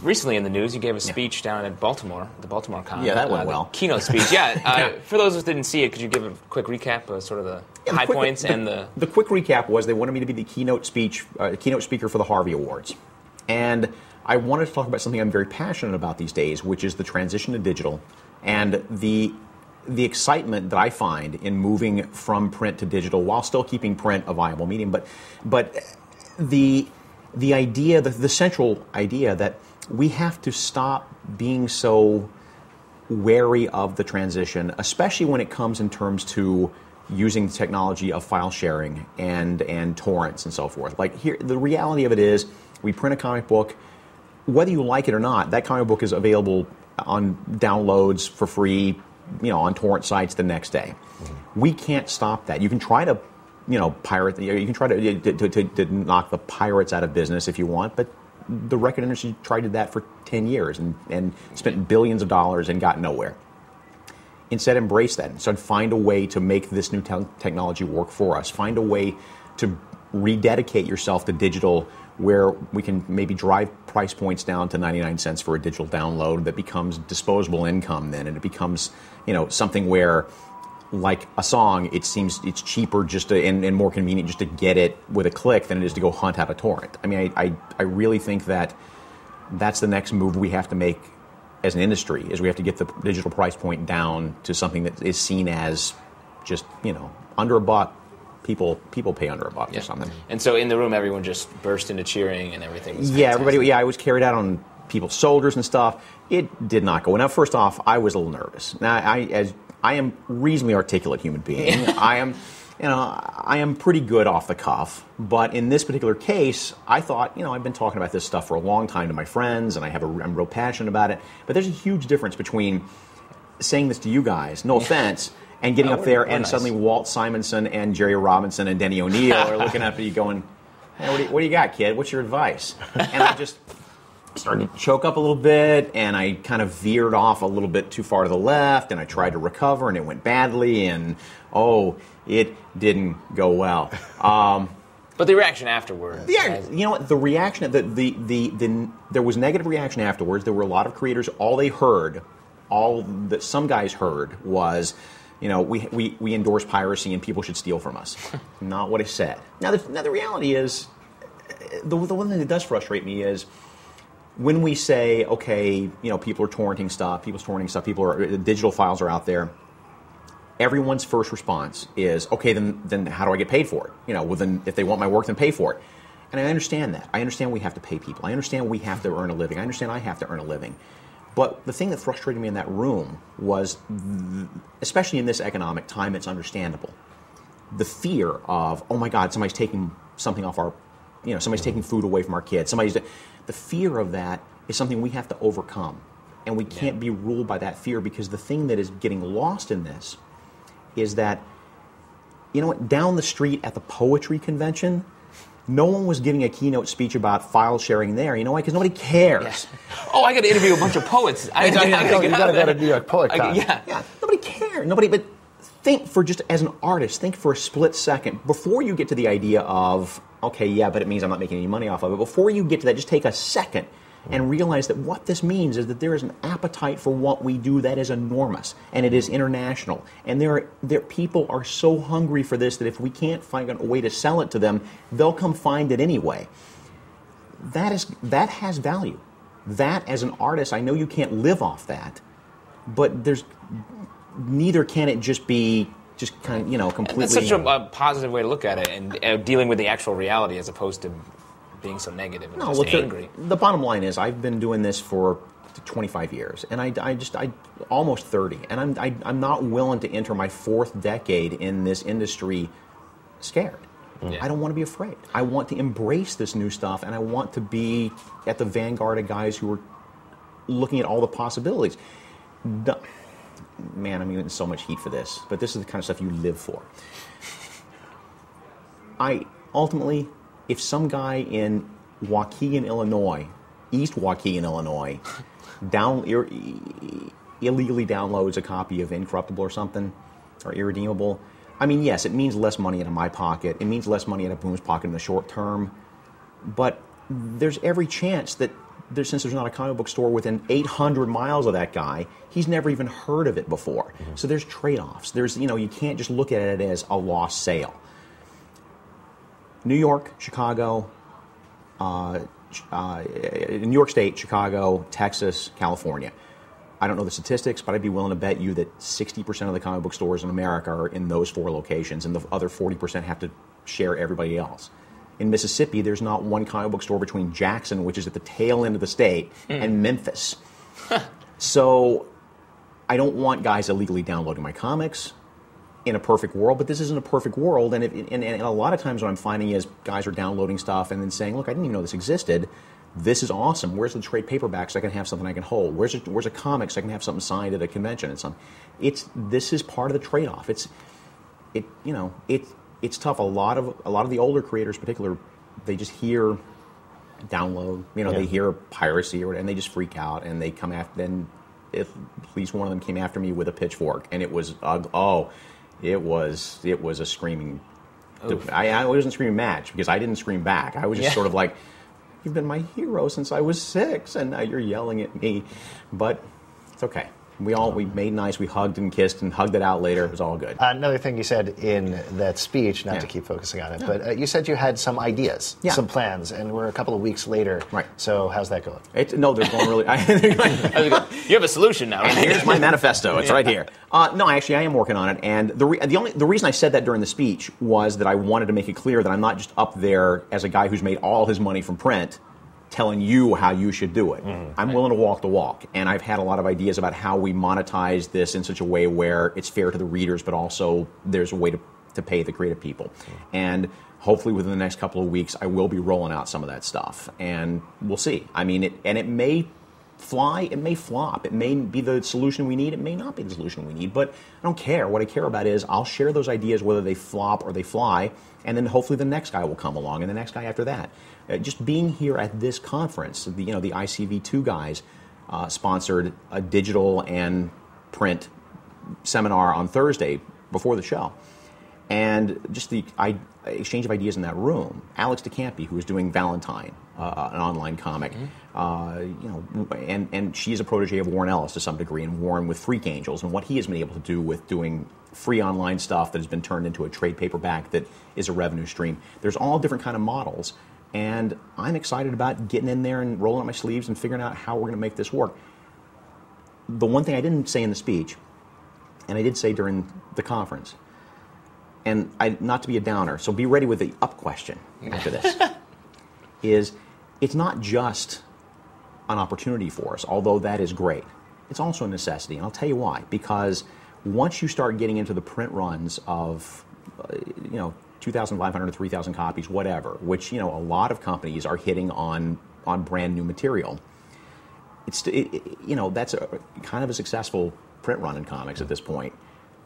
recently in the news. You gave a speech down at Baltimore, the Baltimore Con. Yeah, that went well. Keynote speech. Yeah. For those of us who didn't see it, could you give a quick recap of sort of the high points and the... The quick recap was they wanted me to be the keynote speaker for the Harvey Awards. And I wanted to talk about something I'm very passionate about these days, which is the transition to digital and the excitement that I find in moving from print to digital while still keeping print a viable medium. But the idea, the central idea that we have to stop being so wary of the transition, especially when it comes in terms to using the technology of file sharing and torrents and so forth. Like here, the reality of it is, we print a comic book, whether you like it or not, that comic book is available on downloads for free, on torrent sites the next day. Mm-hmm. We can't stop that. You can try to, pirate. You can try to knock the pirates out of business if you want, but the record industry tried to do that for 10 years and spent billions of dollars and got nowhere. Instead, embrace that. Instead, find a way to make this new technology work for us. Find a way to rededicate yourself to digital where we can maybe drive price points down to 99 cents for a digital download that becomes disposable income then, and it becomes, something where, like a song, it seems it's cheaper and more convenient just to get it with a click than it is to go hunt out a torrent. I mean, I really think that that's the next move we have to make as an industry, is we have to get the digital price point down to something that is seen as just, under a buck. People pay under a buck or something. And so in the room, everyone just burst into cheering and everything was fantastic. Everybody, I was carried out on people's shoulders and stuff. It did not go. Now, first off, I was a little nervous. Now, I am a reasonably articulate human being. I am pretty good off the cuff. But in this particular case, I thought, I've been talking about this stuff for a long time to my friends, and I'm real passionate about it. But there's a huge difference between saying this to you guys, no offense, and getting up there and suddenly Walt Simonson and Jerry Robinson and Denny O'Neil are looking up at you going, hey, what do you got, kid? What's your advice? And I just started to choke up a little bit, and I kind of veered off a little bit too far to the left, and I tried to recover, and it went badly, and, it didn't go well. But the reaction afterwards. You know what? The reaction, there was negative reaction afterwards. There were a lot of creators, all that some guys heard was, we endorse piracy and people should steal from us. Not what I said. Now the reality is, the one thing that does frustrate me is when we say, okay, people are torrenting stuff, digital files are out there. Everyone's first response is, okay, then how do I get paid for it? Well, then if they want my work, then pay for it. And I understand that. I understand we have to pay people. I understand we have to earn a living. I understand I have to earn a living. But the thing that frustrated me in that room was, especially in this economic time, it's understandable. The fear of, oh my God, somebody's taking something off somebody's taking food away from our kids. The fear of that is something we have to overcome. And we can't be ruled by that fear, because the thing that is getting lost in this is that, down the street at the poetry convention, no one was giving a keynote speech about file sharing there. You know why? Because nobody cares. Yeah. Oh, I got to interview a bunch of poets. You got to go to New York Poet Con. Yeah. Nobody cares. But think as an artist, think for a split second before you get to the idea of, okay, yeah, but it means I'm not making any money off of it. Before you get to that, just take a second and realize that what this means is that there is an appetite for what we do that is enormous, and it is international. And there people are so hungry for this that if we can't find a way to sell it to them, they'll come find it anyway. That has value. That, as an artist, I know you can't live off that, but neither can it just be kind of completely. That's such a positive way to look at it, and dealing with the actual reality as opposed to being so negative and angry. The bottom line is, I've been doing this for 25 years, and I almost 30, and I'm not willing to enter my fourth decade in this industry scared. I don't want to be afraid. I want to embrace this new stuff, and I want to be at the vanguard of guys who are looking at all the possibilities. Man, I'm getting so much heat for this, but this is the kind of stuff you live for. Ultimately, if some guy in Waukegan, Illinois, East Waukegan, Illinois, illegally downloads a copy of Incorruptible or something, or Irredeemable, I mean, yes, it means less money out of my pocket. It means less money out of Boom's pocket in the short term. But there's every chance that since there's not a comic book store within 800 miles of that guy, he's never even heard of it before. Mm-hmm. So there's trade-offs. You can't just look at it as a lost sale. New York, Chicago, New York State, Chicago, Texas, California. I don't know the statistics, but I'd be willing to bet you that 60% of the comic book stores in America are in those 4 locations, and the other 40% have to share everybody else. In Mississippi, there's not one comic book store between Jackson, which is at the tail end of the state, and Memphis. So I don't want guys illegally downloading my comics in a perfect world, but this isn't a perfect world. And a lot of times what I'm finding is guys are downloading stuff and then saying, look, I didn't even know this existed. This is awesome. Where's the trade paperback so I can have something I can hold? Where's a comic so I can have something signed at a convention? This is part of the trade-off. It's tough. A lot of the older creators, in particular, they just hear download. They hear piracy and they just freak out and they come after. Then at least one of them came after me with a pitchfork, and it was it was a screaming. I wasn't screaming match because I didn't scream back. I was just sort of like, you've been my hero since I was 6, and now you're yelling at me. But it's okay. We made nice. We hugged and kissed and hugged it out later. It was all good. Another thing you said in that speech, not to keep focusing on it, but you said you had some ideas, some plans, and we're a couple of weeks later. Right. So how's that going? No, they're going really. You have a solution now. And here's my manifesto. It's right here. No, actually, I am working on it. And the reason I said that during the speech was that I wanted to make it clear that I'm not just up there as a guy who's made all his money from print, telling you how you should do it. I'm willing to walk the walk, and I've had a lot of ideas about how we monetize this in such a way where it's fair to the readers, but also there's a way to pay the creative people. And hopefully within the next couple of weeks, I will be rolling out some of that stuff, and we'll see. I mean, it may fly, it may flop, it may be the solution we need, it may not be the solution we need, but I don't care. What I care about is I'll share those ideas whether they flop or they fly, and then hopefully the next guy will come along, and the next guy after that. Just being here at this conference, the ICV2 guys sponsored a digital and print seminar on Thursday before the show. And just the exchange of ideas in that room. Alex DeCampi, who is doing Valentine, an online comic, and she's a protege of Warren Ellis to some degree, and Warren with Freak Angels, and what he has been able to do with doing free online stuff that has been turned into a trade paperback that is a revenue stream. There's all different kind of models, and I'm excited about getting in there and rolling up my sleeves and figuring out how we're going to make this work. The one thing I didn't say in the speech, and I did say during the conference, and not to be a downer, so be ready with the up question after this, is it's not just an opportunity for us, although that is great. It's also a necessity, and I'll tell you why. Because once you start getting into the print runs of, 2,500 to 3,000 copies, whatever, which, a lot of companies are hitting on brand new material, that's kind of a successful print run in comics at this point.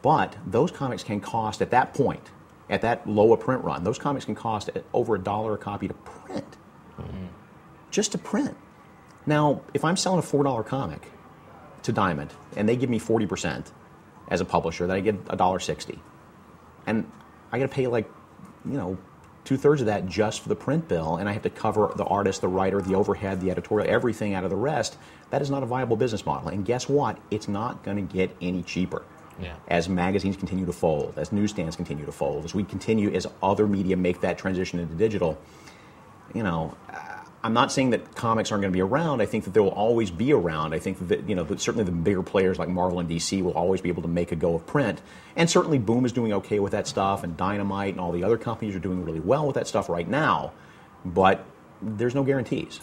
But those comics can cost, at that point, at that low a print run, those comics can cost over $1 a copy to print. Mm-hmm. Just to print. Now, if I'm selling a $4 comic to Diamond, and they give me 40% as a publisher, then I get $1.60. And I got to pay 2/3 of that just for the print bill, and I have to cover the artist, the writer, the overhead, the editorial, everything out of the rest. That is not a viable business model. And guess what? It's not going to get any cheaper. Yeah. As magazines continue to fold, as newsstands continue to fold, as other media make that transition into digital, I'm not saying that comics aren't going to be around. I think that they will always be around. I think that certainly the bigger players like Marvel and DC will always be able to make a go of print. And certainly Boom is doing okay with that stuff, and Dynamite and all the other companies are doing really well with that stuff right now. But there's no guarantees.